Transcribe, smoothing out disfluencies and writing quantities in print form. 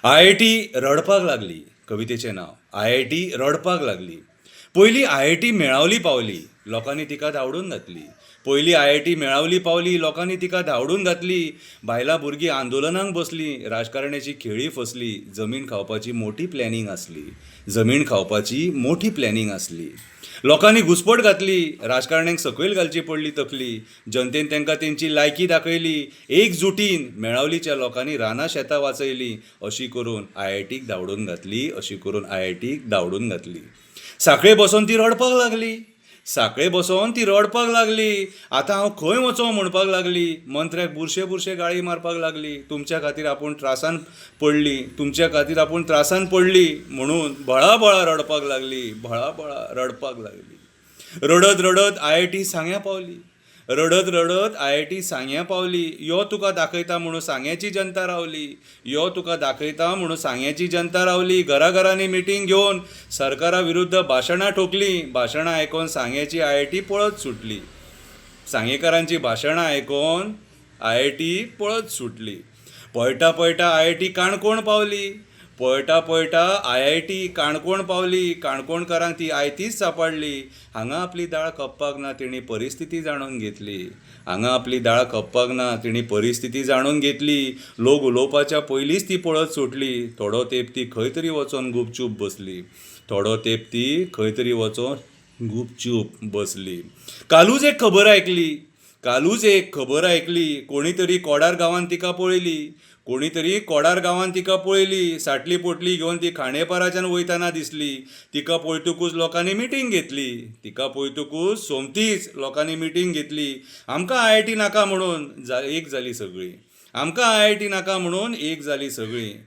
IIT रडपाक लागली. कवितेचें नांव. IIT रडपाक लागली. पयलीं IIT मेळावली पावली, लोकांनी तिका धांवडून घातली. पयलीं IIT मेळावली पावली, लोकांनी तिका धांवडून घातली. बायलां भुरगीं आंदोलनांक बसलीं, राजकारण्याची खेळी फसली. जमीन खावपाची मोठी प्लॅनिंग आसली. जमीन खावपाची मोठी प्लॅनिंग आसली. लोकांनी घुसपट घातली, राजकारण्यांक सकयल घालची पडली तकली. जनतेन तांकां तेंची लायकी दाखयली. एकजुटीन मेळावलीच्या लोकांनी रानां शेतां वाचयलीं. अशी करून IITक धांवडून घातली. अशी करून IITक धांवडून घातली. साखळे बसोन ती रडपाक लागली. साखळे बसोन ती रडपाक लागली. आतां हांव खंय वचों म्हणपाक लागली. मंत्र्याक बुरशे बुरशे गाळी मारपाक लागली. तुमच्या खातीर आपूण त्रासान पडली, तुमच्या खातीर आपूण त्रासान पडली म्हणून बळा रडपाक लागली. बळा रडपाक लागली. रडत रडत IIT सांग्या पावली. रडत रडत IIT सांग्या पावली. यो तुका दाखयता म्हणून सांग्याची जनता रावली. यो तुका दाखयता म्हणून सांग्याची जनता रावली. घराघरांनी मिटींग घेवन सरकारा विरुद्ध भाशणां ठोकलीं. भाशणां आयकोन सांग्याची IIT पळत सुटली. सांगेकारांची भाशणां आयकोन IIT पळत सुटली. पळटा पळटा IIT काणकोण पावली. पळटा पळटा IIT काणकोण पावली. काणकोणकारांक ती आयतीच सांपडली. हांगा आपली दाळ खपपाक ना, तेणी परिस्थिती जाणून घेतली. हांगा आपली दाळ खपपाक ना, तेणी परिस्थिती जाणून घेतली. लोक उलोवपाच्या पयलींच ती पळत सुटली. थोडो तेंप ती खंय तरी वचोन गुपचूप बसली. थोडो तेंप ती खंय तरी वचोन गुपचूप बसली. कालूच एक खबर आयकली. कोणी तरी कोडार गांवांत तिका पळयली. साटली पोटली घेवन ती खांडेपाराच्यान वयताना दिसली. तिका पळयतकूच लोकांनी मिटींग घेतली. सोमतीच लोकांनी मिटींग घेतली. आमकां IIT नाका म्हणून एक जाली सगळीं.